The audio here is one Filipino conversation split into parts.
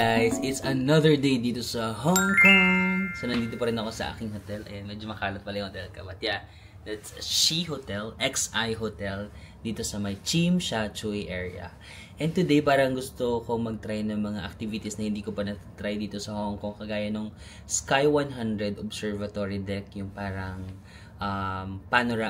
guys, it's another day dito sa Hong Kong. So nandito pa rin ako sa aking hotel. Ayan, medyo makalat pala yung hotel ka. But yeah, that's Xi Hotel, XI Hotel, dito sa may Tsim Sha Tsui area. And today parang gusto ko mag-try ng mga activities na hindi ko pa na-try dito sa Hong Kong. Kagaya nung Sky 100 Observatory Deck, yung parang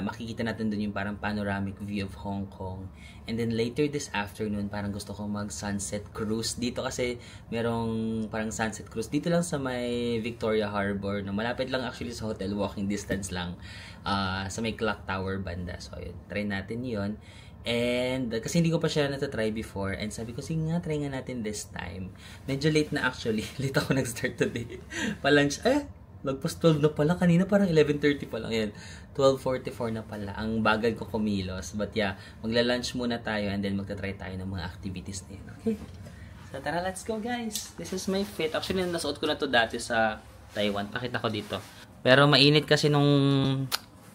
makikita natin dun yung parang panoramic view of Hong Kong. And then later this afternoon, parang gusto ko mag sunset cruise dito kasi merong parang sunset cruise dito lang sa may Victoria Harbor, no? Malapit lang actually sa hotel, walking distance lang, sa may Clock Tower banda. So yun, try natin yun. And kasi hindi ko pa siya na-try before, and sabi ko, sige nga, try nga natin this time. Medyo late na actually. Late ako nag-start today. Pa-lunch, lagpas 12 na pala. Kanina parang 11:30 pa lang. Yan, 12:44 na pala. Ang bagal ko kumilos. But yeah, magla-lunch muna tayo and then magta-try tayo ng mga activities na yun. Okay? So tara, let's go guys. This is my fit. Actually, nasuot ko na to dati sa Taiwan. Pakita ko dito. Pero mainit kasi nung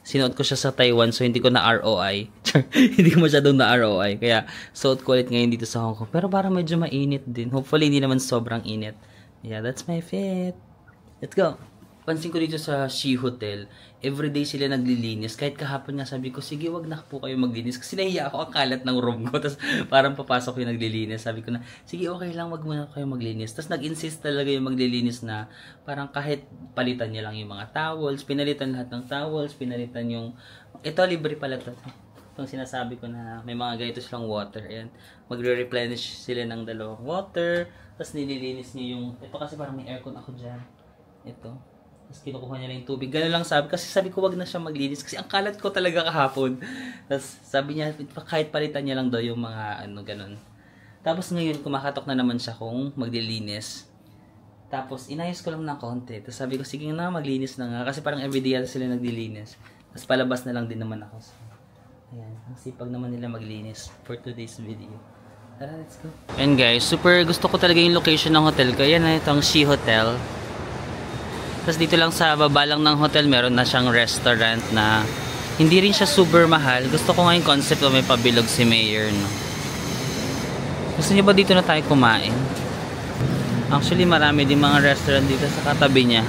sinuot ko siya sa Taiwan, so hindi ko na ROI. Hindi ko masyadong na ROI. Kaya suot ko ulit ngayon dito sa Hong Kong. Pero parang medyo mainit din. Hopefully, hindi naman sobrang init. Yeah, that's my fit. Let's go. Pansin ko dito sa Xi Hotel, everyday sila naglilinis. Kahit kahapon nga sabi ko, sige, wag na po kayo maglinis. Kasi nahiya ako ang kalat ng room ko. Tapos parang papasok yung naglilinis. Sabi ko na, sige, okay lang, wag muna kayo maglinis. Tapos nag-insist talaga yung maglilinis na parang kahit palitan niya lang yung mga towels. Pinalitan lahat ng towels. Pinalitan yung... Ito, libre pala ito. Itong sinasabi ko na may mga ganito silang water. Ayan. Magre-replenish sila ng dalawang water. Tapos nililinis niya yung... Ito kasi parang may aircon ako dyan. Ito. Tapos kinukuha niya lang yung tubig. Ganun lang sabi. Kasi sabi ko wag na siya maglinis. Kasi ang kalat ko talaga kahapon. Tapos sabi niya kahit palitan niya lang daw yung mga ganun. Tapos ngayon kumakatok na naman siya kung maglilinis. Tapos inayos ko lang ng konti. Tapos sabi ko sige na maglinis na nga. Kasi parang everyday yata sila naglilinis. Tapos palabas na lang din naman ako. So, ayan. Ang sipag naman nila maglinis for today's video. Tara, let's go. And guys, super gusto ko talaga yung location ng hotel ko. Yan na itong Xi Hotel. Tapos dito lang sa baba lang ng hotel, meron na siyang restaurant na hindi rin siya super mahal. Gusto ko nga yung concept na may pabilog si Mayor, no? Gusto niyo ba dito na tayo kumain? Actually, marami din mga restaurant dito sa katabi niya.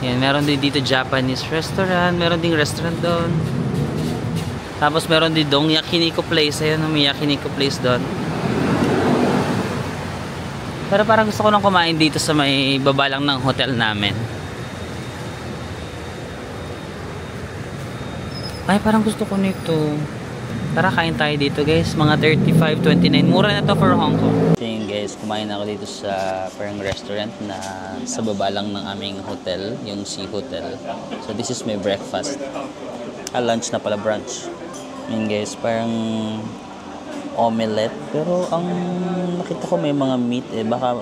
Yan, meron din dito Japanese restaurant. Meron ding restaurant doon. Tapos meron din dong Yakiniku Place. Ayan, may Yakiniku Place doon. Pero parang gusto ko nang kumain dito sa may baba lang ng hotel namin. Ay, parang gusto ko nito. Tara, kain tayo dito guys. Mga 35-29. Mura na to for Hong Kong. So yun guys, kumain ako dito sa parang restaurant na sa baba lang ng aming hotel. Yung Xi Hotel. So this is my breakfast. Lunch na pala, brunch. Yun guys, parang omelette. Pero ang nakita ko may mga meat baka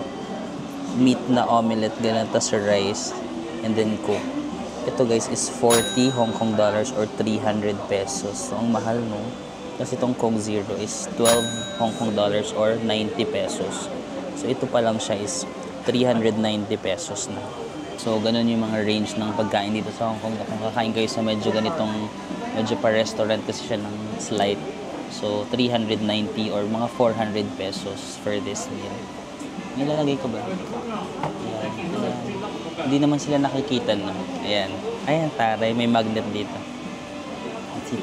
meat na omelette ganun, tas rice and then cook. Ito guys is 40 Hong Kong dollars or 300 pesos. So ang mahal, no? Kasi itong Coke Zero is 12 Hong Kong dollars or 90 pesos. So ito pa lang siya is 390 pesos na. So ganun yung mga range ng pagkain dito sa Hong Kong. Kung kakain kayo sa medyo ganitong, medyo pa restaurant kasi siya ng slight. So, 390 or mga 400 pesos for this meal. Nilalagay ko ba? Ayan. Hindi naman sila nakikita, no? Ayan. Ayan, taray. May magnet dito. That's it.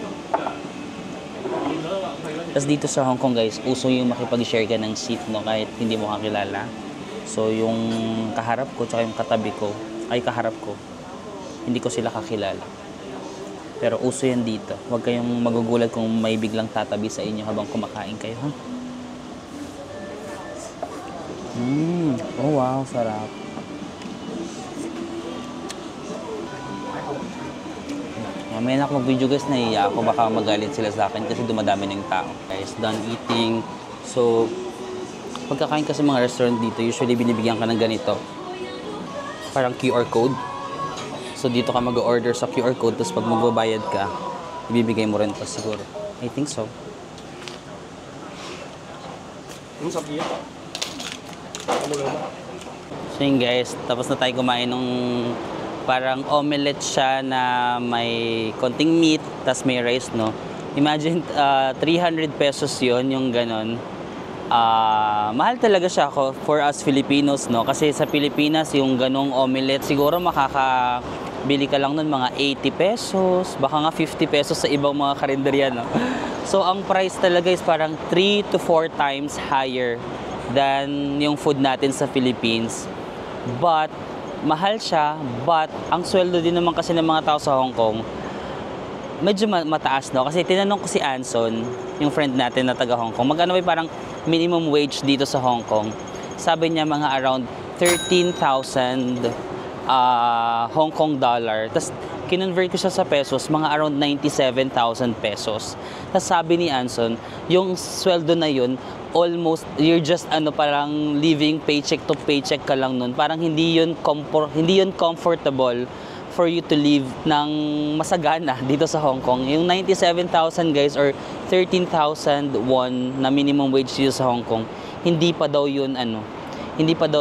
Tapos dito sa Hong Kong, guys, uso yung makipag-share ka ng seat, no? Kahit hindi mo kakilala. So, yung kaharap ko, tsaka yung katabi ko, kaharap ko, hindi ko sila kakilala. Pero uso yan dito. Huwag kayong magugulat kung may biglang tatabi sa inyo habang kumakain kayo, ha? Oh wow, sarap. Mamaya na ako mag-video guys, nahiya ako. Baka magalit sila sa akin kasi dumadami na yung tao. Guys, done eating. So, pagkakain kasi mga restaurant dito, usually binibigyan ka ng ganito. Parang QR code. So, dito ka mag-order sa QR code, tapos pag magbabayad ka, ibibigay mo rin to siguro. I think so. So yun guys, tapos na tayo kumain ng parang omelette siya na may konting meat, tapos may rice, no? Imagine, 300 pesos yon yung ganon. Mahal talaga siya for us Filipinos, no? Kasi sa Pilipinas, yung ganong omelette, siguro makakabili ka lang nun mga 80 pesos, baka nga 50 pesos sa ibang mga karinderya, no? So, ang price talaga is parang 3 to 4 times higher than yung food natin sa Philippines. But, mahal siya, but ang sweldo din naman kasi ng mga tao sa Hong Kong, medyo mataas, no? Kasi tinanong ko si Anson, yung friend natin na taga Hong Kong, magkano ba parang minimum wage dito sa Hong Kong? Sabi niya mga around 13,000 Hong Kong dollar. Tapos kinonvert ko siya sa pesos, mga around 97,000 pesos. Tapos sabi ni Anson, yung sweldo na yun, almost, you're just parang living paycheck to paycheck ka lang nun. Parang hindi yun comfortable for you to live ng masagana dito sa Hong Kong. Yung 97,000 guys or 13,000 won na minimum wage dito sa Hong Kong, hindi pa daw yun hindi pa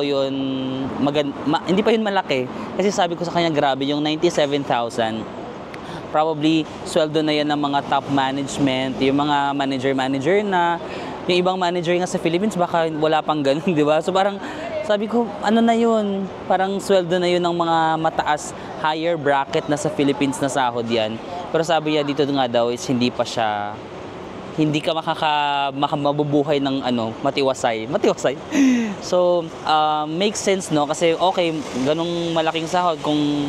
yun malaki. Kasi sabi ko sa kanya, grabe, yung 97,000 probably sweldo na yan ng mga top management, yung mga manager na, yung ibang manager nga sa Philippines baka wala pang ganun, di ba? So parang sabi ko, na yun? Parang sweldo na yun ng mga mataas, higher bracket na sa Philippines na sahod yan. Pero sabi niya dito nga daw is hindi ka mabubuhay ng matiwasay. So, makes sense, no? Kasi okay, ganung malaking sahod kung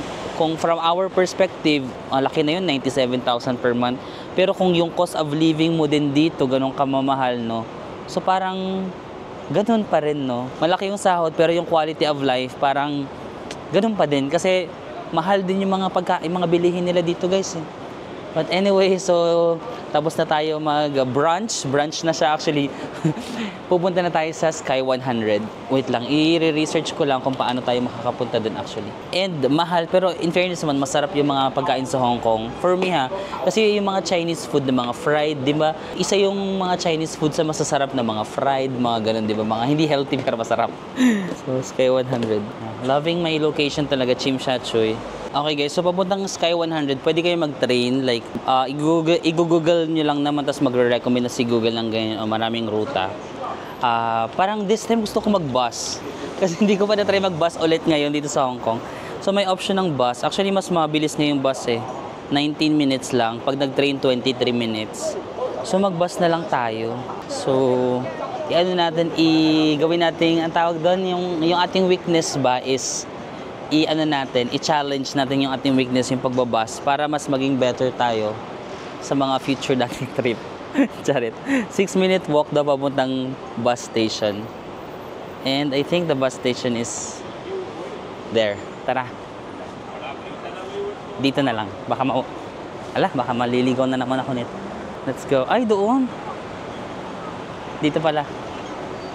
from our perspective, laki na yun, 97,000 per month. Pero kung yung cost of living mo din dito, ganun kamamahal, no? So parang ganun pa rin, no? Malaki yung sahod pero yung quality of life parang ganun pa din kasi mahal din yung mga mga bilihin nila dito, guys. But anyway, so tapos na tayo mag-brunch. Brunch na siya actually. Pupunta na tayo sa Sky 100. Wait lang, i-research ko lang kung paano tayo makakapunta dun actually. And mahal, pero in fairness naman, masarap yung mga pagkain sa Hong Kong. For me kasi yung mga Chinese food na mga fried, di ba? Isa yung mga Chinese food sa masasarap na mga fried, mga ganun, di ba? Mga hindi healthy pero masarap. So, Sky 100. Loving my location talaga, Tsim Sha Tsui. Okay guys, so papuntang Sky 100, pwede kayo mag-train, like, i-google nyo lang naman, tapos magre-recommend na si Google ng ganyan, maraming ruta. Parang this time gusto ko mag-bus, kasi hindi ko pa na-try mag-bus ulit ngayon dito sa Hong Kong. So may option ng bus, actually mas mabilis na yung bus 19 minutes lang, pag nag-train 23 minutes. So mag-bus na lang tayo. So, gawin natin, ang tawag doon, yung ating weakness ba is, i-challenge natin yung ating weakness, yung pagbabas, para mas maging better tayo sa mga future nating trip. Charit. 6-minute walk daw papuntang bus station. And I think the bus station is there. Tara. Dito na lang. Baka maliligaw na naman ako nito. Let's go. Ay, doon. Dito pala.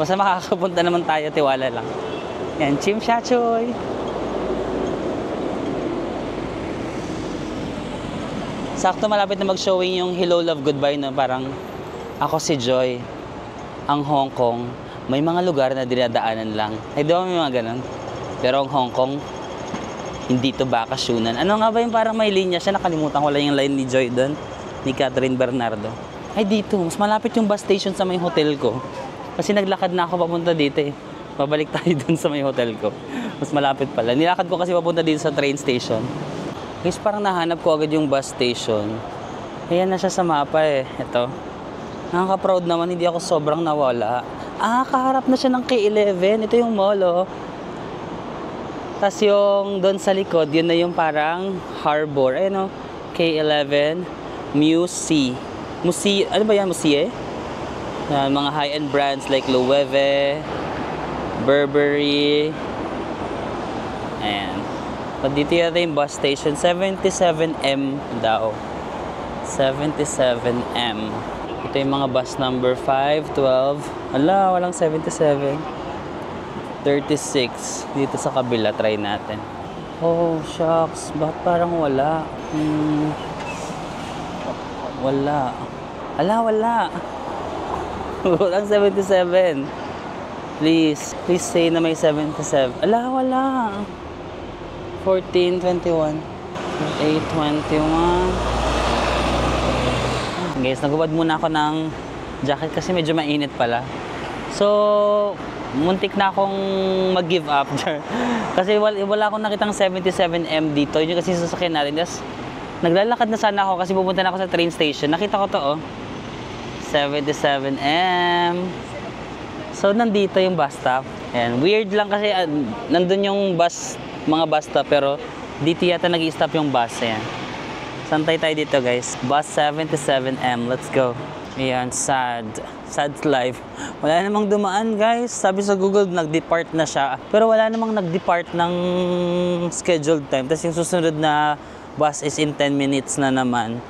Basta makakapunta naman tayo, tiwala lang. Yan, Tsim Sha Tsui. Sakto malapit na mag-showing yung Hello, Love, Goodbye, no? Parang ako si Joy, ang Hong Kong, may mga lugar na dinadaanan lang. Ay, di ba may mga ganun? Pero ang Hong Kong, hindi to bakasyonan. Ano nga ba yung parang may linya siya? Nakalimutan ko lang yung line ni Joy doon, ni Catherine Bernardo. Ay, dito, mas malapit yung bus station sa may hotel ko. Kasi naglakad na ako papunta dito Babalik tayo doon sa may hotel ko. Mas malapit pala. Nilakad ko kasi papunta dito sa train station. Guys, parang nahanap ko agad yung bus station. Ayan na siya sa mapa Ito. Nakaka-proud naman, hindi ako sobrang nawala. Kaharap na siya ng K11. Ito yung mall, Tapos yung doon sa likod, yun na yung parang harbor. Ayun, K11, Musi. Ano ba yan? Musi mga high-end brands like Loewe, Burberry. Ayan. Dito yata yung bus station, 77M daw. 77M. Ito yung mga bus number 5, 12. Walang 77. 36. Dito sa kabila, try natin. Oh, shucks. Bakit parang wala? Wala. Wala. Walang 77. Please say na may 77. Wala. 14, 21, 8, 21. Guys, nagubad muna ako ng jacket kasi medyo mainit pala. So, muntik na akong mag-give up. Kasi wala akong nakitang 77M dito. Yun yung kasi sasakyan natin. Tapos, naglalakad na sana ako kasi pupunta na ako sa train station. Nakita ko to, oh. 77M. So, nandito yung bus stop. Ayan. Weird lang kasi nandun yung mga bus stop, pero dito yata nag-i-stop yung bus. Ayan. Santay tayo dito, guys. Bus 77M. Let's go. Ayan, sad life. Wala namang dumaan, guys. Sabi sa Google, nag-depart na siya. Pero wala namang nag-depart ng scheduled time. Tapos yung susunod na bus is in 10 minutes na naman.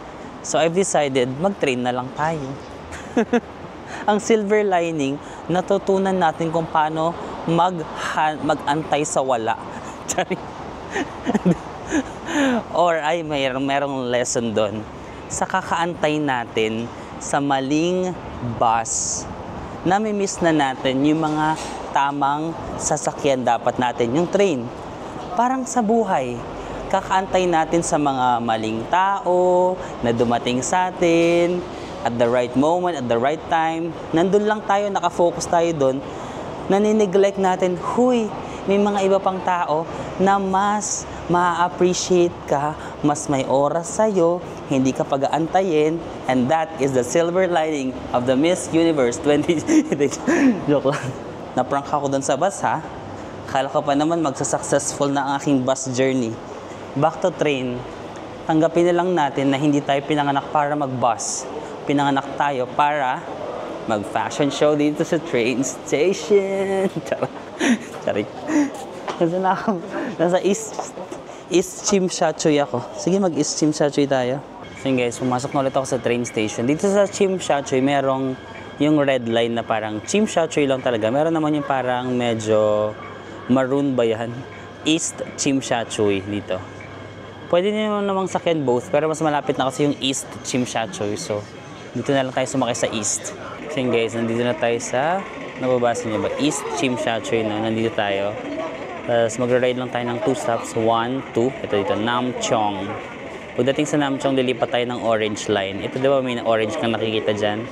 So I've decided, mag-train na lang tayo. Ang silver lining, natutunan natin kung paano mag-antay sa wala. Or ay, merong lesson doon. Sa kakaantay natin sa maling bus, nami-miss na natin yung mga tamang sasakyan dapat natin, yung train. Parang sa buhay, kakaantay natin sa mga maling tao na dumating sa atin at the right moment, at the right time. Nandun lang tayo, nakafocus tayo doon. Nanineglect natin, huy, may mga iba pang tao na mas ma-appreciate ka, mas may oras sa'yo, hindi ka pag-aantayin, and that is the silver lining of the Miss Universe 20... Joke lang. Na-prank ako doon sa bus, ha? Akala ko pa naman magsa-successful na ang aking bus journey. Back to train. Tanggapin na lang natin na hindi tayo pinanganak para mag-bus. Pinanganak tayo para mag-fashion show dito sa train station. Charik. Kasi na ako. Nasa East Chimshachoy ako. Sige, mag-East Chimshachoy tayo. So guys, pumasok na ulit ako sa train station. Dito sa Chimshachoy, merong yung red line na parang Chimshachoy lang talaga. Meron naman yung parang medyo maroon ba yan? East Chimshachoy dito. Pwede nyo namang sakyan both, pero mas malapit na kasi yung East Chimshachoy. So, dito na lang tayo sumakay sa East. So guys, nandito na tayo sa, nababasa niyo ba? East Chimshachoy na, nandito tayo. Tapos magra-ride lang tayo ng 2 stops. 1, 2. Ito dito, Namchong. Pagdating sa Namchong, lilipat tayo ng orange line. Ito diba may orange kang nakikita dyan?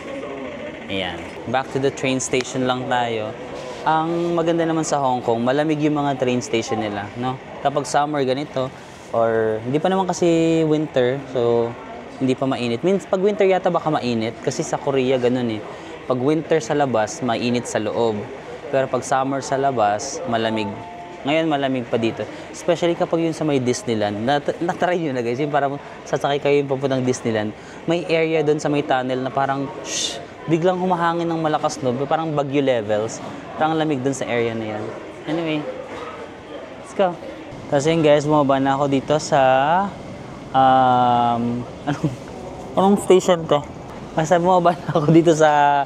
Ayan. Back to the train station lang tayo. Ang maganda naman sa Hong Kong, malamig yung mga train station nila, no? Kapag summer ganito, or hindi pa naman kasi winter, so hindi pa mainit. Means pag winter yata baka mainit kasi sa Korea ganun eh. Pag winter sa labas, mainit sa loob. Pero pag summer sa labas, malamig. Ngayon malamig pa dito. Especially kapag yun sa may Disneyland. Natry nyo na guys, yung parang sasakay kayo yung papuntang Disneyland. May area doon sa may tunnel na parang biglang humahangin ng malakas no, parang bagyo levels. Parang lamig doon sa area na yan. Anyway, let's go. Tapos yun guys, bumaba na ako dito sa anong station to? Basta bumaba na ako dito sa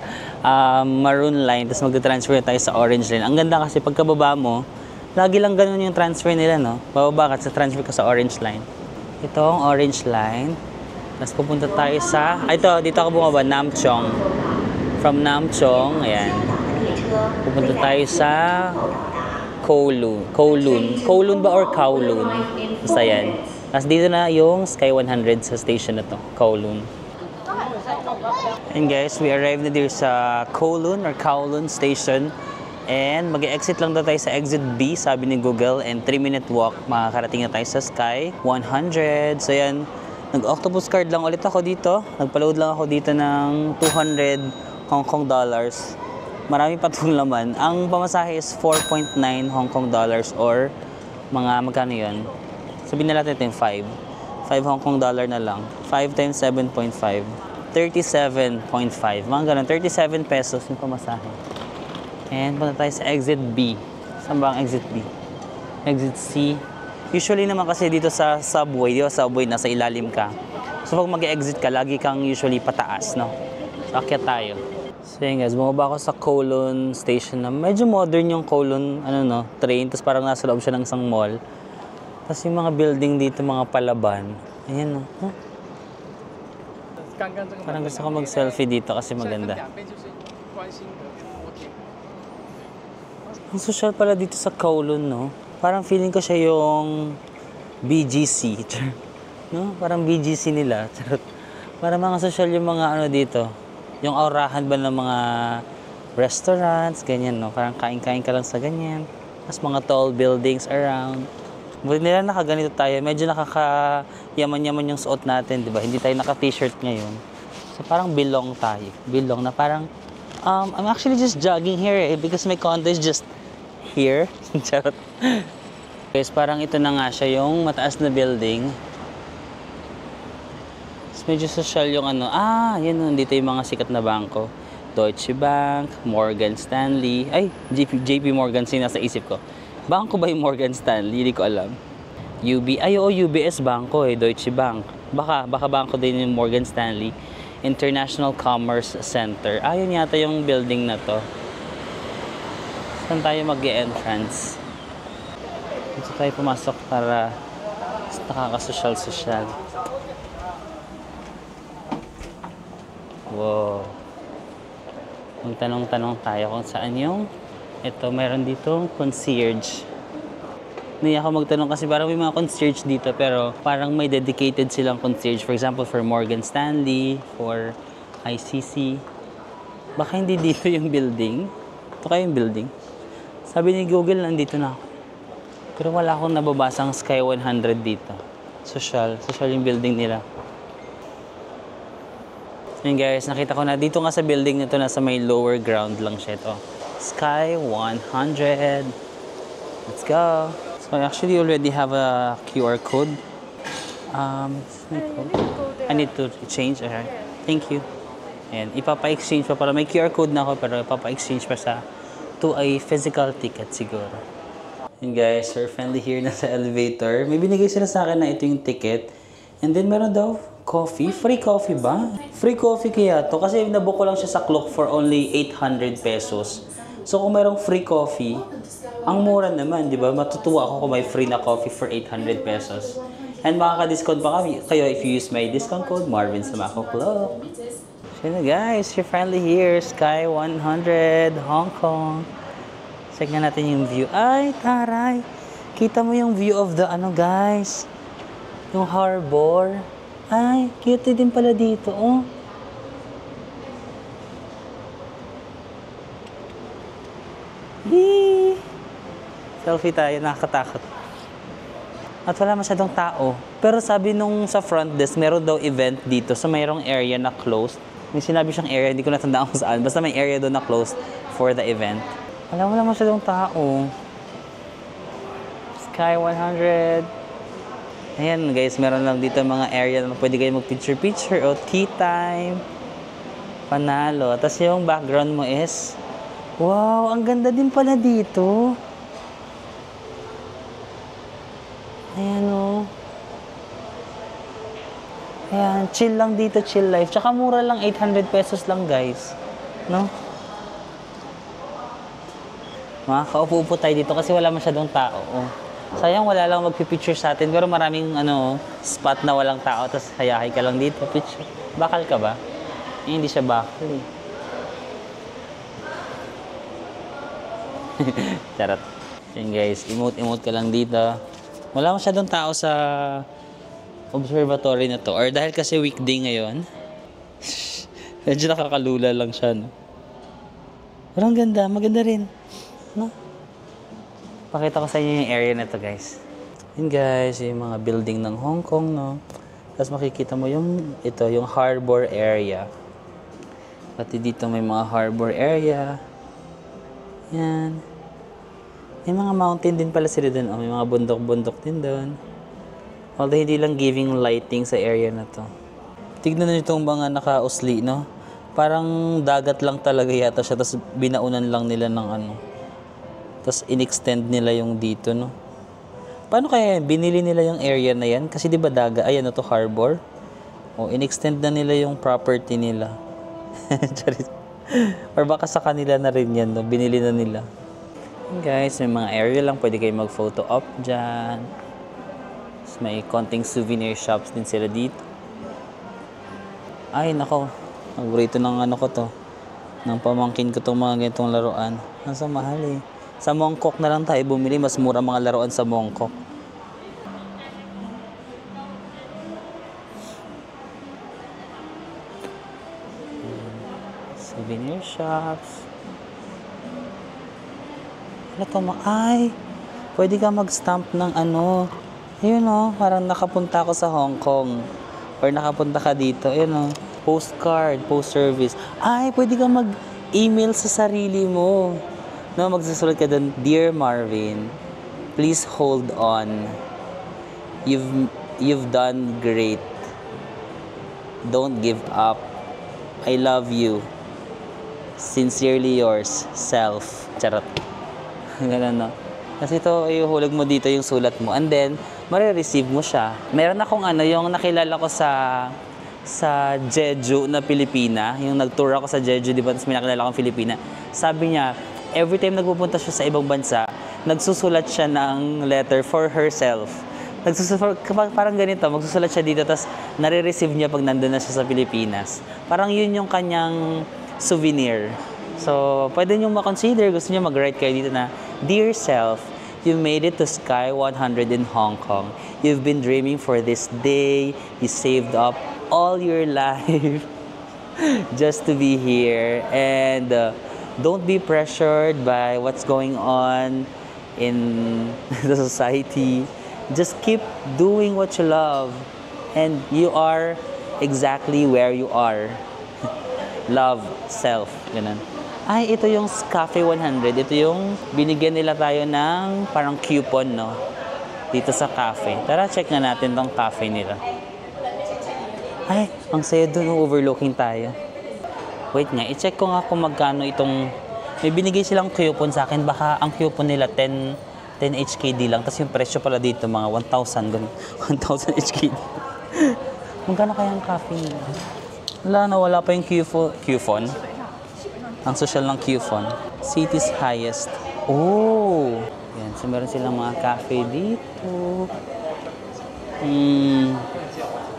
maroon line, tapos magta-transfer tayo sa orange line. Ang ganda kasi pagkababa mo, lagi lang ganun yung transfer nila, no? Bababa ka, sa transfer ka sa orange line. Ito ang orange line. Tapos pupunta tayo sa, dito ako bumaba, Namchong. From Namchong, ayan. Pupunta tayo sa Kowloon. Kowloon ba or Kowloon? Basta yan. Tapos dito na yung Sky 100 sa station na to, Kowloon. And guys, we arrived na dito sa Kowloon or Kowloon station. And mag-exit lang daw tayo sa exit B, sabi ni Google. And 3-minute walk, makakarating na tayo sa Sky 100. So yan, nag-octopus card lang ulit ako dito. Nagpa-load lang ako dito ng 200 Hong Kong dollars. Marami pa itong laman. Ang pamasahe is 4.9 Hong Kong dollars or mga magkano yun? Sabihin na natin ito yung 5. 5 Hong Kong dollar na lang. 5 times 7.5. 37.5. Mga ganun. 37 pesos yung pamasahe. And punta tayo sa exit B. Saan ba ang exit B? Exit C. Usually naman kasi dito sa subway, di ba subway, nasa ilalim ka. So pag mag-exit ka, lagi kang usually pataas, no? So akyat tayo. So yun guys, bumaba ako sa Kowloon station na medyo modern yung Kowloon, train. Tapos parang nasa loob siya ng isang mall. Tapos yung mga building dito, mga palaban. Ayan, no? Huh? Parang gusto ko mag-selfie dito kasi maganda. Ang social pala dito sa Kowloon, no? Parang feeling ko siya yung BGC. No? Parang BGC nila. Parang mga social yung mga dito. Yung aurahan ba ng mga restaurants, ganyan, no? Parang kain-kain ka lang sa ganyan. Tapos mga tall buildings around. Buti nila nakaganito tayo. Medyo nakaka-yaman-yaman yung suot natin, di ba? Hindi tayo naka-t-shirt ngayon. So parang belong tayo. Belong na parang, I'm actually just jogging here because my condo is just here. Charot. Guys, parang ito na nga siya, yung mataas na building. Tapos medyo social yung ano. Yan, nandito yung mga sikat na bangko. Deutsche Bank, Morgan Stanley. Ay, JP Morgan, nasa isip ko. Bangko ba yung Morgan Stanley? Hindi ko alam. UBS Bangko Deutsche Bank. Baka bangko din yung Morgan Stanley. International Commerce Center. Yun yata yung building na to. Saan tayo mag-e-entrance? Dito tayo pumasok para nakakasosyal-sosyal. Wow. Magtanong-tanong tayo kung saan yung mayroon dito concierge. Hindi ako magtanong kasi parang may mga concierge dito pero parang may dedicated silang concierge. For example, for Morgan Stanley, for ICC. Baka hindi dito yung building. Ito kayo yung building. Sabi ni Google, nandito na ako. Pero wala akong nababasang Sky 100 dito. Social yung building nila. Yun guys, nakita ko na dito nga sa building nito, nasa may lower ground lang siya ito. Sky 100. Let's go. So I actually already have a QR code. I need to change. Okay. Thank you. And ipapa-exchange pa para may QR code na ako pero ipapa-exchange pa to a physical ticket siguro. And guys, we're finally here na sa elevator. May binigay sila sa akin na ito yung ticket. And then meron daw coffee. Free coffee ba? Free coffee kaya to kasi nabook ko lang siya sa Klook for only 800 pesos. So kung mayroong free coffee, ang mura naman, di ba? Matutuwa ako kung may free na coffee for 800 pesos. And makaka-discount pa kayo if you use my discount code, Marvin Samaco Club. So guys, you're finally here. Sky 100, Hong Kong. Check na natin yung view. Ay, taray! Kita mo yung view of the guys? Yung harbor. Ay, cute din pala dito, oh. Yee! Selfie tayo, nakakatakot. At wala masyadong tao. Pero sabi nung sa front desk, meron daw event dito. So mayroong area na closed. May sinabi siyang area, hindi ko natandaan kung saan. Basta may area doon na closed for the event. Wala masyadong tao. Sky 100. Ayan guys, meron lang dito mga area na pwede kayo mag-picture-picture o tea time. Panalo. Tapos yung background mo is, wow, ang ganda din pala dito. Ayan o. Ayan, chill lang dito, chill life. Tsaka mura lang, 800 pesos lang guys. No? Makakaupo-upo tayo dito kasi wala masyadong tao. Oh. Sayang wala lang magpipicture sa atin pero maraming spot na walang tao tapos hayahay ka lang dito, picture. Bakal ka ba? Hindi siya bakal eh. Charot. Yan guys, emote ka lang dito. Wala masyadong tao sa observatory na to. Or dahil kasi weekday ngayon, medyo nakakalula lang siya, no? Pero ang ganda, maganda rin. No? Pakita ko sa inyo yung area na to guys. Yun guys, yung mga building ng Hong Kong, no? Tapos makikita mo yung harbor area. Pati dito may mga harbor area. Yan. May mga mountain din pala sila dun. May mga bundok-bundok din dun. Although hindi lang giving lighting sa area na to. Tignan nyo itong mga naka-usli, no? Parang dagat lang talaga yata siya. Tapos binaunan lang nila ng Tapos in-extend nila yung dito, no? Paano kaya binili nila yung area na yan? Kasi di ba ayan to harbor. O in-extend na nila yung property nila. Or baka sa kanila na rin yan, no? Binili na nila. Guys, may mga area lang. Pwede kayo mag-photo op dyan. Tapos may konting souvenir shops din sila dito. Ay, nako. Paborito ng ko to. Ng pamangkin ko itong mga ganitong laruan. Nasa mahal eh. Sa Mongkok na lang tayo bumili. Mas mura mga laruan sa Mongkok. Souvenir shops. Ay, pwede ka mag-stamp ng ano. Ayun o, parang nakapunta ako sa Hong Kong. Or nakapunta ka dito. Ayun o, postcard, post service. Ay, pwede ka mag-email sa sarili mo. No, magsusulat ka doon, Dear Marvin, please hold on. You've done great. Don't give up. I love you. Sincerely yours, self. Charot. Ganun, no? Kasi ito, ihulog mo dito yung sulat mo. And then, marireceive mo siya. Meron akong yung nakilala ko sa Jeju na Pilipina. Yung nag-tour ako sa Jeju, di ba? Tapos may nakilala akong Pilipina. Sabi niya, every time nagpupunta siya sa ibang bansa, nagsusulat siya ng letter for herself. Parang ganito, magsusulat siya dito, tapos nare-receive niya pag nandun na siya sa Pilipinas. Parang yun yung kanyang souvenir. So, pwede nyo makonsider, gusto nyo mag-write kayo dito na, Dear self, you made it to Sky 100 in Hong Kong. You've been dreaming for this day. You saved up all your life just to be here. And don't be pressured by what's going on in the society. Just keep doing what you love. And you are exactly where you are. Love, self, ganun. Ay, ito yung Cafe 100. Ito yung binigyan nila tayo ng parang coupon, no? Dito sa cafe. Tara, check nga natin tong cafe nila. Ay, ang saya doon, overlooking tayo. Wait nga, i-check ko nga kung magkano itong... May binigay silang coupon sa akin. Baka ang coupon nila 10 HKD lang. Tapos yung presyo pala dito, mga 1,000. Ganun. 1,000 HKD. Magkano kaya ang cafe nila? Wala pa yung coupon. Ang social ng coupon. City's highest. Oh! Yan. So, meron silang mga cafe dito.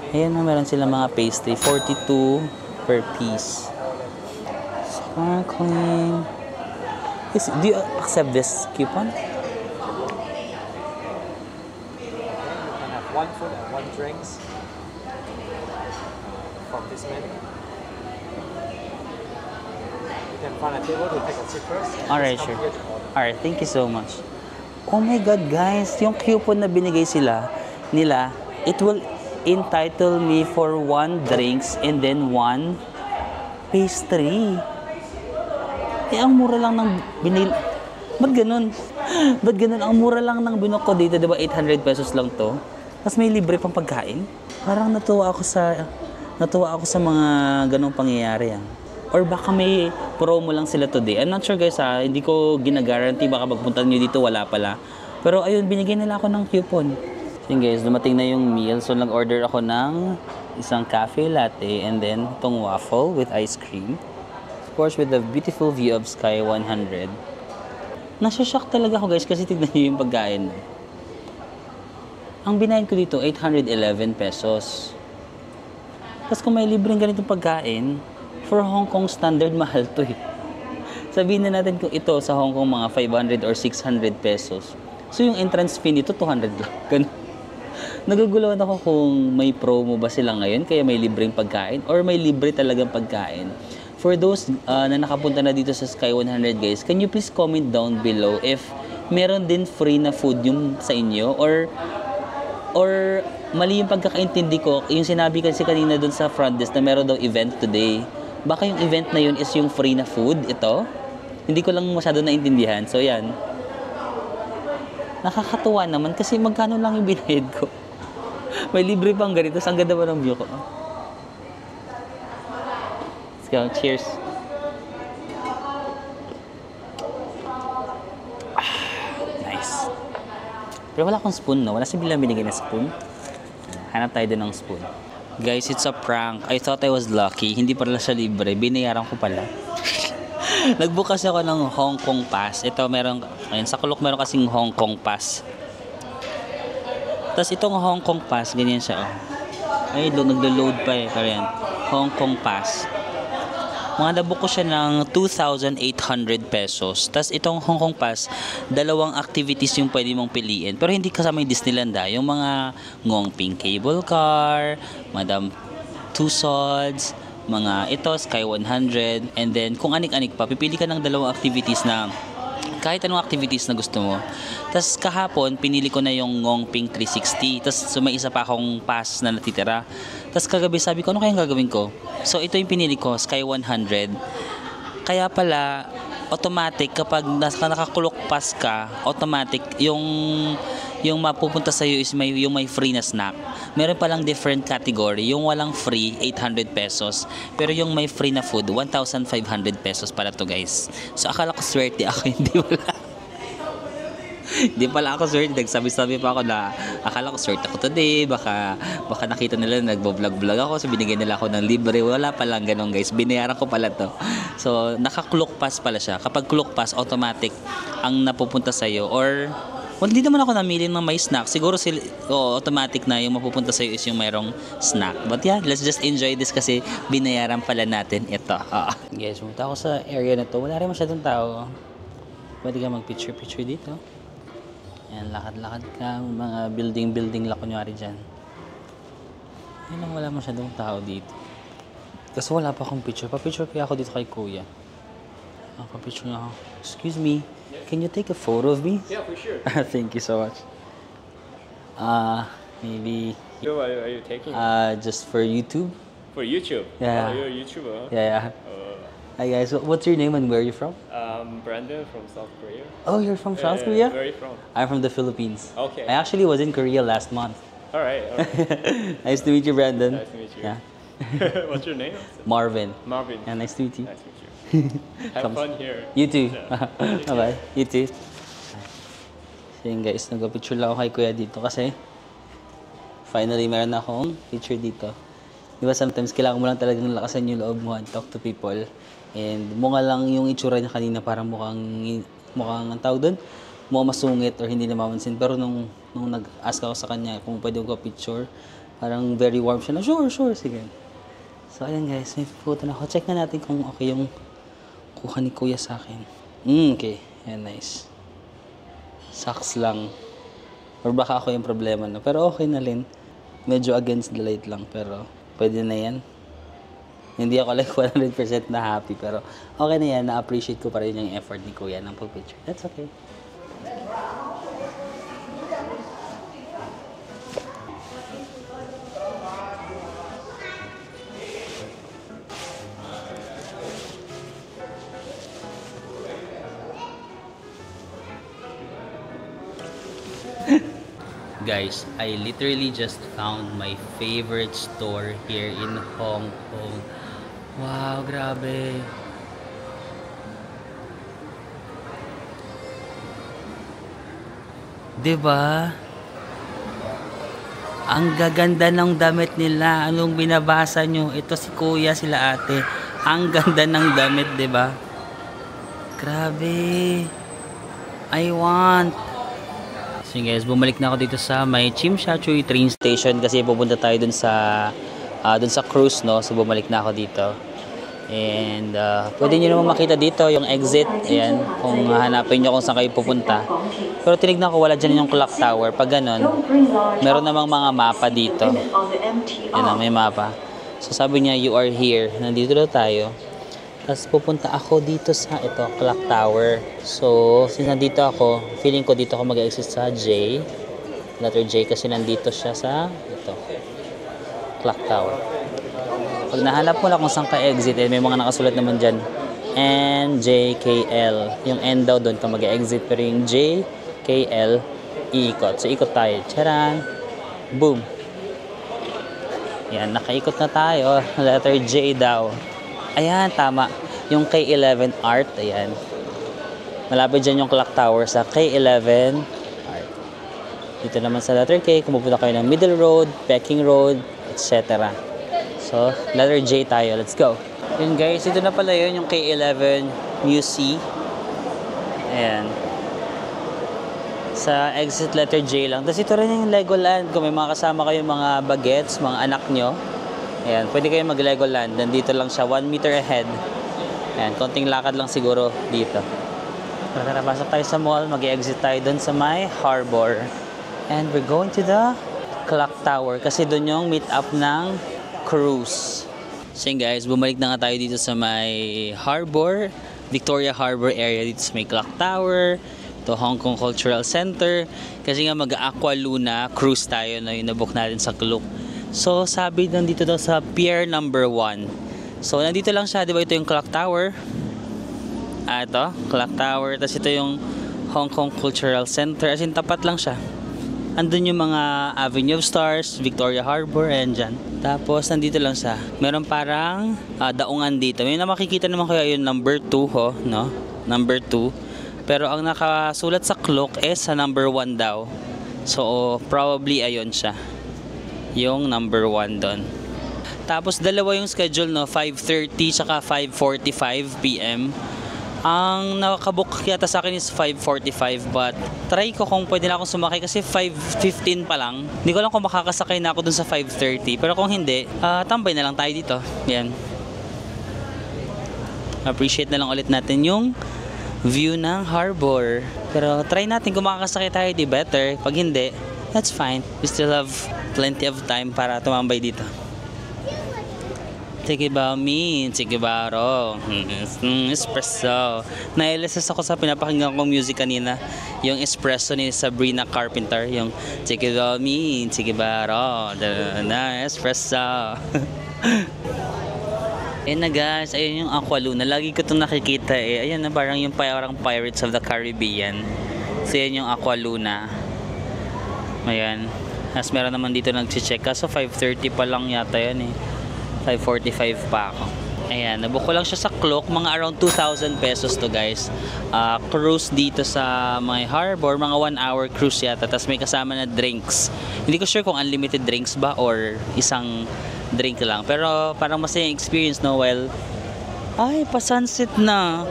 Ayan na, meron silang mga pastry. 42 per piece. Sparkling. Do you accept this coupon? One food and one drinks from this menu. You can find a table to take a seat first. Alright, sure. Alright, thank you so much. Oh my God, guys, yung coupon na binigay nila, it will entitle me for 1 drinks and then 1 pastry. Ang mura lang ng binil... Ba't ganun? Ba't ganun? Ang mura lang ng binok ko dito, diba 800 pesos lang to? Tapos may libre pang pagkain. Parang natuwa ako sa mga ganong pangyayari. Or baka may promo lang sila today. I'm not sure guys hindi ko ginagaranty, baka magpunta nyo dito wala pala. Pero ayun, binigyan nila ako ng coupon. So yun guys, dumating na yung meal. So nag-order ako ng isang cafe latte and then itong waffle with ice cream. Of course, with a beautiful view of Sky 100. Nasashock talaga ako guys kasi tignan nyo yung pagkain. Ang binayan ko dito, 811 pesos. Tapos kung may libreng ganitong pagkain, for Hong Kong standard, mahal to eh. Sabihin na natin kung ito sa Hong Kong mga 500 or 600 pesos. So yung entrance fee nito, 200 lang. Ganun. Nagugulawan ako kung may promo ba sila ngayon, kaya may libreng pagkain, or may libre talagang pagkain. For those na nakapunta na dito sa Sky 100 guys, can you please comment down below if meron din free na food yung sa inyo, or mali yung pagkakaintindi ko, yung sinabi kasi kanina dun sa front desk na meron daw event today. Baka yung event na yun is yung free na food, ito. Hindi ko lang masyado naintindihan. So yan. Nakakatuwa naman kasi magkano lang yung binayad ko. May libre pang ganito. Ang ganda ba ng view ko? Let's go. Cheers. Nice. Pero wala akong spoon, no? Wala siya bilang binigay na spoon. Hanap tayo din ng spoon. Guys, it's a prank. I thought I was lucky. Hindi pala siya libre. Binayaran ko pala. Nagbook kasi ako ng Hong Kong Pass. Ito, ayun, sa Klook meron kasing Hong Kong Pass. Tapos itong Hong Kong Pass, ganyan siya. Oh. Ay, naglo-load pa eh. Kaya yan. Hong Kong Pass. Mga nabook ko siya ng 2,800 pesos. Tapos itong Hong Kong Pass, 2 activities yung pwede mong piliin. Pero hindi kasama yung Disneyland yung mga Ngongping Cable Car, Madame Tussauds, mga ito, Sky 100, and then kung anik-anik pa, pipili ka ng 2 activities na kahit anong activities na gusto mo. Tapos kahapon, pinili ko na yung Ngongping 360. Tapos may isa pa akong pass na natitira. Tapos kagabi sabi ko, ano kayang gagawin ko? So ito yung pinili ko, Sky 100. Kaya pala, automatic kapag nakakulok pass ka, automatic yung mapupunta sa iyo is yung may free na snack. Meron palang different category. Yung walang free, 800 pesos. Pero yung may free na food, 1,500 pesos pala to, guys. So akala ko swerte ako, hindi wala. Hindi pala ako swerte. Nagsabi-sabi pa ako na akala ko swerte ako today. Baka nakita nila nagbo-vlog-vlog ako. So binigyan nila ako ng libre. Wala palang ganun, guys. Binayaran ko pala to. So naka-clock pass pala siya. Kapag clock pass, automatic ang napupunta sa iyo. Or well, hindi naman ako namili ng may snack. Siguro automatic na yung mapupunta sa iyo is yung mayroong snack. But yeah, let's just enjoy this kasi binayaran pala natin ito. Guys, pumunta ako sa area na to. Wala rin masyadong tao. Pwede ka mag-picture-picture dito. Ayan, lakad-lakad ka. Mga building lang kunyari dyan. Ayan lang, wala masyadong tao dito. Kasi wala pa akong picture. Pa-picture kaya ako dito kay Kuya. Pa-picture nga ako. Excuse me. Can you take a photo of me? Yeah, for sure. Thank you so much. Maybe Are you taking just for YouTube. for YouTube? Yeah. Oh, you're a YouTuber. Yeah. Hi guys, what's your name and where are you from? Brandon from South Korea. Oh, you're from South Korea? Where are you from? I'm from the Philippines. Okay. I actually was in Korea last month. All right. Nice to meet you, Brandon. Nice to meet you. Yeah. What's your name? Marvin. Marvin. Yeah, nice to meet you. Nice to meet you. Have fun here. You too. Yeah. Bye-bye. You too. So yun guys, nag-picture lang ako kay Kuya dito kasi finally meron akong picture dito. Di ba sometimes kailangan mo lang talagang lakasan yung loob mo and talk to people. And mukha lang yung itsura niya kanina parang mukhang ang tawag doon, mukhang masungit or hindi na mamansin. Pero nung nag-ask ako sa kanya kung pwede ko picture, parang very warm siya na, sure, sige. So ayan guys, may photo na ako. Check na natin kung okay yung kuha ni Kuya sa akin. Okay, ayan, nice. Sucks lang. Or baka ako yung problema na. Pero okay na rin. Medyo against the light lang. Pero pwede na yan. Hindi ako like 100% na happy. Pero okay na yan. Na-appreciate ko pa rin yung effort ni Kuya ng pag-picture. That's okay. Guys, I literally just found my favorite store here in Hong Kong. Wow, grabe. Diba? Ang gaganda ng damit nila. Anong binabasa nyo? Ito si Kuya, sila ate. Ang ganda ng damit, diba? Grabe. I want. So guys, bumalik na ako dito sa may Tsim Sha Tsui train station kasi pupunta tayo dun sa cruise, no? So bumalik na ako dito. And pwede nyo naman makita dito yung exit. Ayan, kung hanapin nyo kung saan kayo pupunta. Pero tinignan ko, wala dyan yung clock tower. Pag ganun, meron namang mga mapa dito. Ayan, may mapa. So sabi niya, you are here. Nandito daw tayo. Tapos pupunta ako dito sa clock tower. So, since nandito ako, feeling ko dito ako mag-exit sa J. Letter J kasi nandito siya sa clock tower. Pag nahanap mo lang kung saan ka exit, may mga nakasulat naman dyan. NJKL. Yung N daw doon ka mag-exit. Pero yung JKL, iikot. So, ikot tayo. Charan! Boom! Yan, nakaikot na tayo. Letter J daw. Ayan, tama. Yung K11 Art, ayan. Malapit dyan yung clock tower sa K11 Art. Dito naman sa letter K, kumupunta kayo ng Middle Road, Peking Road, etc. So, letter J tayo. Let's go. Yun guys, ito na pala yun, yung K11 MUSI. Ayan. Sa exit letter J lang. Tapos ito rin yung Legoland. Kung may mga kasama kayo mga bagets, mga anak nyo, ayan, pwede kayo mag-Legoland. Nandito lang siya, 1 meter ahead. Ayan, konting lakad lang siguro dito. Tara, pasok tayo sa mall. Mag-exit tayo dun sa may harbor. And we're going to the clock tower. Kasi dun yung meet up ng cruise. So yun guys, bumalik na nga tayo dito sa may harbor. Victoria Harbor area. Dito sa may Clock Tower, to Hong Kong Cultural Center. Kasi nga mag-Aqua Luna cruise tayo na yung nabook natin sa Klook. So sabi nandito daw sa Pier number 1. So nandito lang siya, di ba? Ito yung Clock Tower. Ito, Clock Tower. Tapos ito yung Hong Kong Cultural Center. As in, tapat lang siya. Andun yung mga Avenue of Stars, Victoria Harbor, and dyan. Tapos, nandito lang siya. Meron parang daungan dito. May makikita naman kaya yung number 2, ho, no? Number 2. Pero ang nakasulat sa Klook is sa number 1 daw. So, probably ayun siya. Yung number 1 doon. Tapos, dalawa yung schedule, no? 5:30 tsaka 5:45 p.m. Ang nakabook yata sa akin is 5:45, but try ko kung pwede na akong sumakay kasi 5:15 pa lang. Hindi ko alam kung makakasakay na ako dun sa 5:30. Pero kung hindi, tambay na lang tayo dito. Yan. Appreciate na lang ulit natin yung view ng harbor. Pero try natin kung makakasakay tayo, di better. Pag hindi, that's fine. We still have plenty of time para tumambay dito. Think about me, think about espresso. Nailisas ako sa pinapakinggan kong music kanina. Yung espresso ni Sabrina Carpenter. Yung think about me, think about espresso. Ayan na guys, ayun yung Aqua Luna. Lagi ko itong nakikita eh. Ayan na parang yung parang Pirates of the Caribbean. So yan yung Aqua Luna. Ayan. Tapos meron naman dito nag-check. Kaso 5:30 pa lang yata yan eh. 5:45 pa ako. Ayan, nabook ko lang siya sa Klook. Mga around 2,000 pesos to guys. Cruise dito sa my harbor. Mga 1 hour cruise yata. Tapos may kasama na drinks. Hindi ko sure kung unlimited drinks ba or isang drink lang. Pero parang masayang experience, no? Well, ay, pa-sunset na.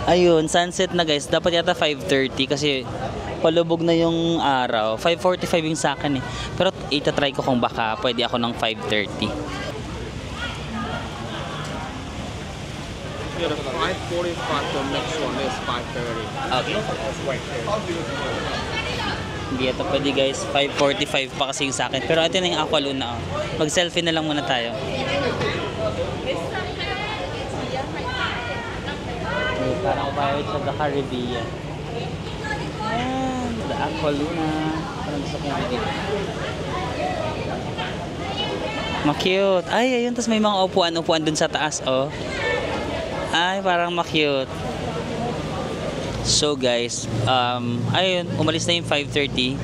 Ayun, sunset na guys. Dapat yata 5:30 kasi palubog na yung araw. 5:45 yung sa akin eh. Pero itatry ko kung baka pwede ako ng 5:30. The 5:45, the next one is 5:30. Okay. Hindi ito pwede guys. 5:45 pa kasi yung sa akin. Pero ito na yung Aqua Luna. Oh. Mag-selfie na lang muna tayo. Parang Pirates of the Caribbean. Ayan, the Aqua Luna. Parang gusto kong video. Ma-cute. Ay, ayun. Tapos may mga upuan-upuan dun sa taas, oh. Ay, parang ma-cute. So guys, ayun, umalis na yung 5:30.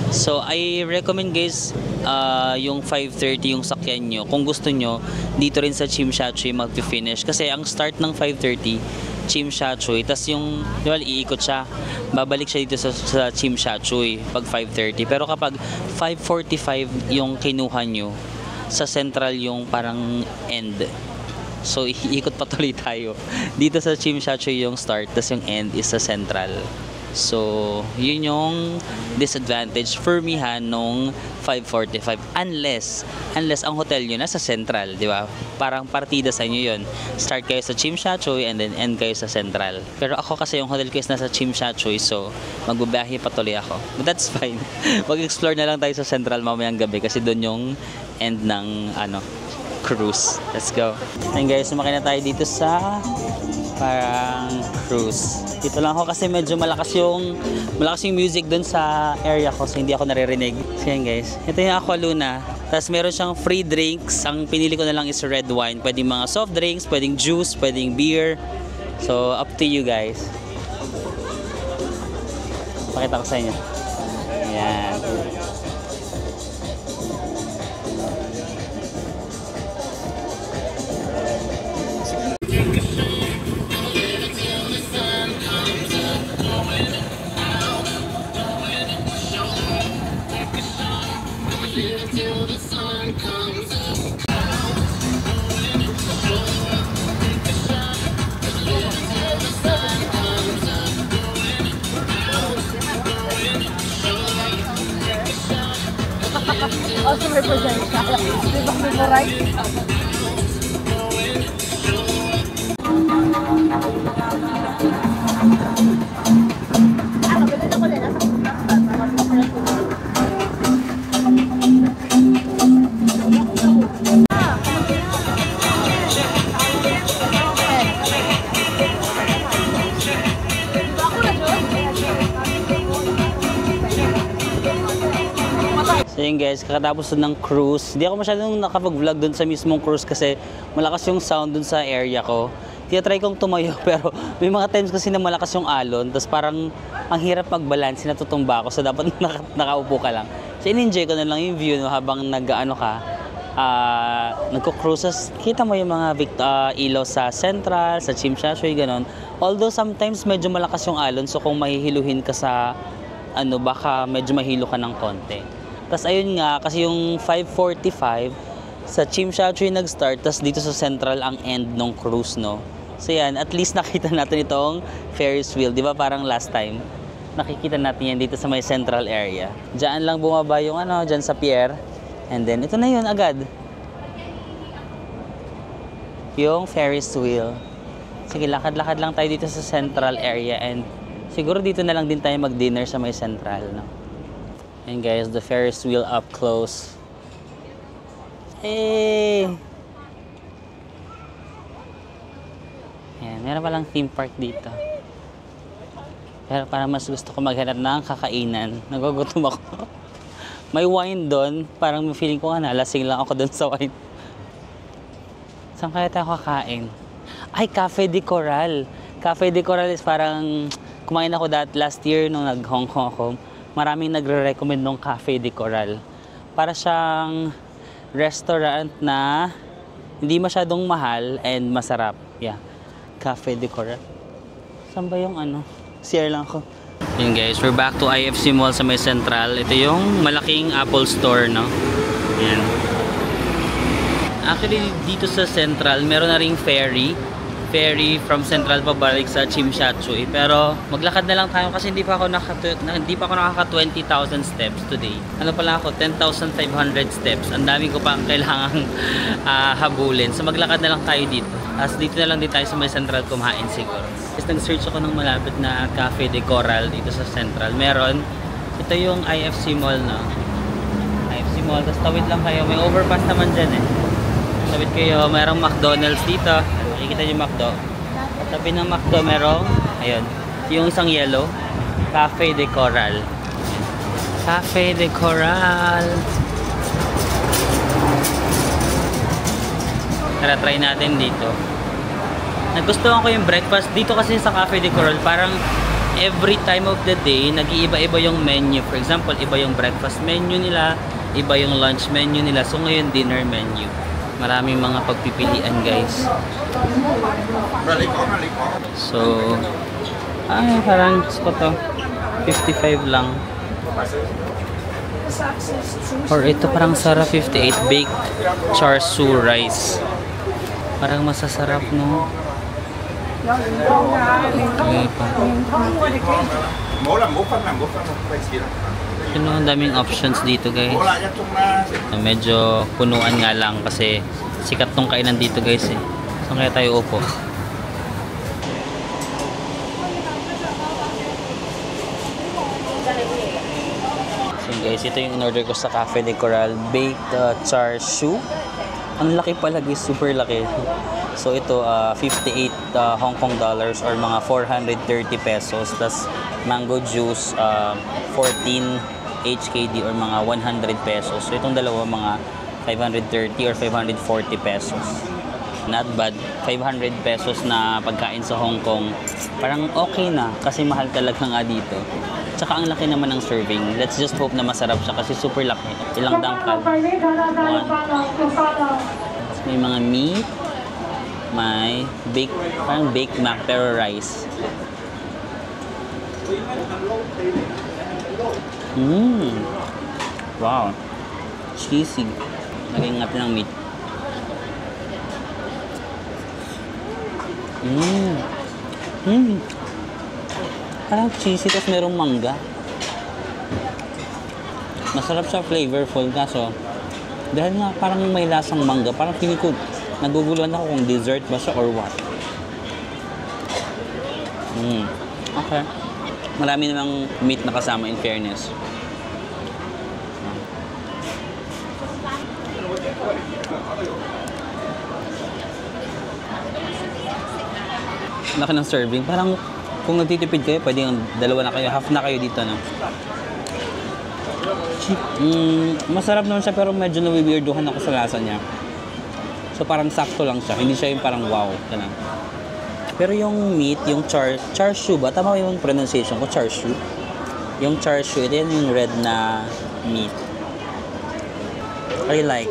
So I recommend guys, yung 5:30 yung sakyan nyo. Kung gusto nyo, dito rin sa Tsim Sha Tsui mag-finish. Kasi ang start ng 5:30, Tsim Sha Tsui. Tapos yung, di ba, iikot siya. Babalik siya dito sa Tsim Sha Tsui pag 5:30. Pero kapag 5:45 yung kinuha nyo, sa central yung parang end. So, iikot patuloy tayo. Dito sa Tsim Sha Tsui yung start, tapos yung end is sa central. So, yun yung disadvantage for me ha, nung 5:45. Unless ang hotel nyo nasa central, di ba? Parang partida sa inyo yun. Start kayo sa Tsim Sha Tsui and then end kayo sa central. Pero ako kasi yung hotel ko is nasa Tsim Sha Tsui, so magbabiyahe patuloy ako. But that's fine. Mag-explore na lang tayo sa central mamayang gabi kasi doon yung end ng cruise. Let's go. And guys, sumakay na tayo dito sa parang cruise. Dito lang ako kasi medyo malakas yung music dun sa area ko, so hindi ako naririnig. So yan guys, ito yung Aqua Luna. Tapos meron siyang free drinks. Ang pinili ko na lang is red wine. Pwedeng mga soft drinks, pwedeng juice, pwedeng beer. So up to you guys. Pakita ko sa inyo. Ayan. Also represent siya. Di ba memorize? Kapitid ako din. Nasa putas. Ayun guys, kakatapos ng cruise. Hindi ako masyadong nakapag-vlog dun sa mismong cruise kasi malakas yung sound dun sa area ko. Try kong tumayo pero may mga times kasi na malakas yung alon. Tapos parang ang hirap mag-balance, natutumba ako. So dapat nakaupo ka lang. So in-enjoy ko na lang yung view no, habang nagko-cruises. Kita mo yung mga ilaw sa Central, sa Chimchachoy, ganon. Although sometimes medyo malakas yung alon. So kung mahihiluhin ka sa baka medyo mahilo ka ng konti. Tapos ayun nga, kasi yung 5:45 sa Chimchachoy nag-start, tapos dito sa Central ang end ng cruise, no? So yan, at least nakita natin itong Ferris wheel, di ba parang last time? Nakikita natin yan dito sa may Central area. Diyan lang bumaba yung dyan sa pier. And then, ito na yun agad. Yung Ferris wheel. Sige, lakad-lakad lang tayo dito sa Central area and siguro dito na lang din tayo mag-dinner sa may Central, no? And guys, the Ferris wheel up close. Hey! Ayan, meron palang theme park dito. Pero parang mas gusto ko maghanap ng kakainan. Nagugutom ako. May wine doon. Parang feeling ko nalasing lang ako doon sa wine. Saan kaya tayo kakain? Ay, Cafe de Coral. Cafe de Coral is parang kumain ako last year nung nag-Hong Kong ako. Maraming nagre-recommend ng Cafe de Coral. Para siyang restaurant na hindi masyadong mahal and masarap. Yeah. Cafe de Coral. Saan ba yung share lang ako. Yun guys, we're back to IFC Mall sa may Central. Ito yung malaking Apple Store, no? Yan. Actually, dito sa Central, meron na ring ferry from Central pabalik sa Chimchachoy. Pero maglakad na lang tayo kasi hindi pa ako nakaka 20,000 steps today. Ano pala ako, 10,500 steps. Ang dami ko pa ang kailangang habulin. So maglakad na lang tayo dito. As dito na lang din tayo sa may Central kumain siguro. Kasi nag-search ako ng malapit na Cafe de Coral dito sa Central. Meron. Ito yung IFC Mall, no? IFC Mall. Tapos tawid lang kayo. May overpass naman dyan eh. Tawid kayo. Merong McDonald's dito. Nakikita yung McDo. At tabi ng McDo merong, ayun, yung isang yellow, Cafe de Coral. Cafe de Coral. Tara, try natin dito. Nagustuhan ko yung breakfast dito kasi sa Cafe de Coral. Parang every time of the day, nag-iiba-iba yung menu. For example, iba yung breakfast menu nila, iba yung lunch menu nila. So ngayon, dinner menu. Maraming mga pagpipilian guys. So, parang ko to 55 lang. Or ito parang sarap 58 baked char siu rice. Parang masasarap, no? Ang daming options dito guys. Medyo punuan nga lang kasi sikat tong kainan dito guys eh. Saan kaya tayo upo? So guys, ito yung in-order ko sa Cafe de Coral. Baked char siu. Ang laki pala guys, super laki. So ito 58 Hong Kong dollars or mga 430 pesos. Plus mango juice 14 HKD or mga 100 pesos. So itong dalawa mga 530 or 540 pesos. Not bad. 500 pesos na pagkain sa Hong Kong. Parang okay na kasi mahal talaga nga dito. Tsaka ang laki naman ng serving. Let's just hope na masarap siya kasi super laki. Ilang dangkal. May mga meat. May parang baked mac pero rice. Wow. Cheesy. Lagyan natin ng meat. Parang cheesy tapos merong mangga. Masarap siya, flavorful kaso dahil nga parang may lasang mangga, parang feeling ko naguguluhan ako kung dessert ba siya or what. Okay. Marami namang meat na kasama in fairness. Laki ng serving. Parang kung nagtitipid kayo, pwede yung dalawa na kayo, half na kayo dito, no? Masarap naman siya pero medyo nawiweirduhan ako sa lasa niya. So parang sakto lang siya. Hindi siya yung parang wow. Ganun. Pero yung meat, yung char siu ba? Tama ba yung pronunciation ko? Char siu. Yung char siu, ito yan yung red na meat. I like.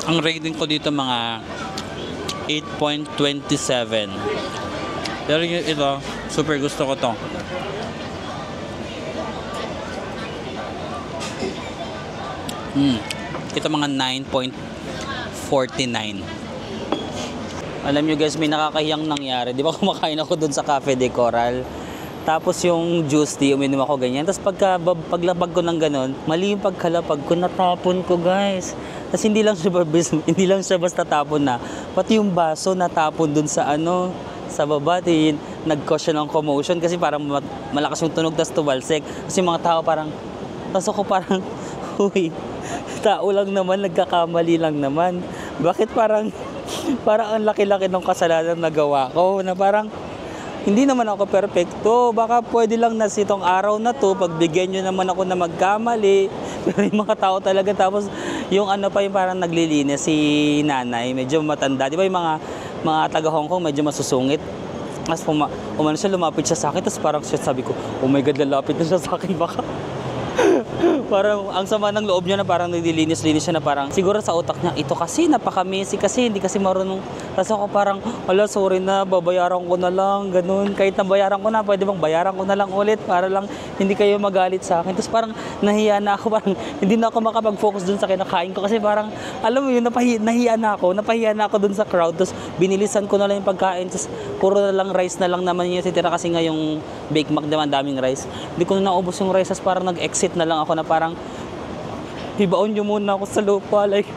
Ang rating ko dito mga 8.27. Pero ito, super gusto ko to. Ito mga 9.49. Alam nyo guys, may nakakahiyang nangyari. Di ba kumakain ako dun sa Cafe de Coral? Tapos yung juice tea, uminom ako ganyan. Tapos paglapag ko ng ganun, mali yung pagkalapag ko, natapon ko guys. Tapos hindi lang siya basta tapon na. Pati yung baso natapon dun sa sa baba. Nag-cause siya ng commotion kasi parang malakas yung tunog, tapos tumalsik. Kasi yung mga tao parang, tapos ako parang, huy, tao lang naman, nagkakamali lang naman. Bakit parang ang laki-laki ng kasalanan na gawa ko, na parang hindi naman ako perfecto. Baka pwede lang na itong araw na to, pagbigyan nyo naman ako na magkamali. Pero yung mga tao talaga, tapos yung pa yung parang naglilinis si nanay, medyo matanda. Di ba yung mga taga Hong Kong, medyo masusungit. Tapos umano siya, lumapit siya sa akin, tapos parang sabi ko, oh my God, lalapit na siya sa akin, baka. Parang ang sama ng loob niya na parang nililinis-linis siya na parang siguro sa utak niya, ito kasi napaka-messy kasi hindi kasi marunong. Tapos ako parang, sorry na, babayaran ko na lang, ganun. Kahit nabayaran ko na, pwede bang bayaran ko na lang ulit para lang hindi kayo magalit sa akin. Tapos parang nahiya na ako, parang hindi na ako makapag-focus dun sa kinakain ko kasi parang, alam mo yun, nahiya na ako dun sa crowd. Tapos binilisan ko na lang yung pagkain, tapos puro na lang rice na lang naman yung titira kasi nga yung Bake Mac naman, daming rice. Hindi ko na naubos yung rice, tapos parang nag-exit na lang ako na parang hibaon nyo muna ako sa lupa, like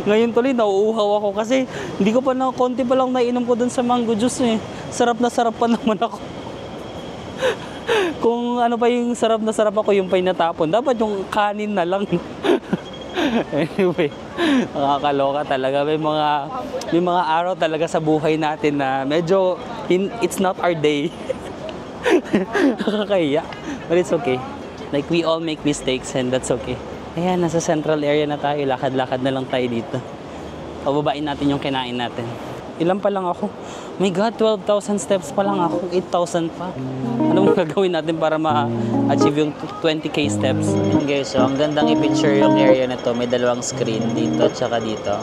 ngayon tuloy nauuhaw ako kasi hindi ko pa na konti pa lang nainom ko dun sa mango juice sarap na sarap pa naman ako. Kung ano pa yung sarap na sarap ako, yung pa yung natapon, dapat yung kanin na lang. Anyway, nakakaloka talaga. May mga araw talaga sa buhay natin na medyo it's not our day. Nakakahiya. But it's okay. Like, we all make mistakes and that's okay. Ayan, nasa central area na tayo. Lakad-lakad na lang tayo dito. Pababain natin yung kinain natin. Ilan pa lang ako? My God, 12,000 steps pa lang ako. 8,000 pa. Anong gagawin natin para ma-achieve yung 20k steps? Okay, so ang gandang i-picture yung area na to. May dalawang screen dito at saka dito.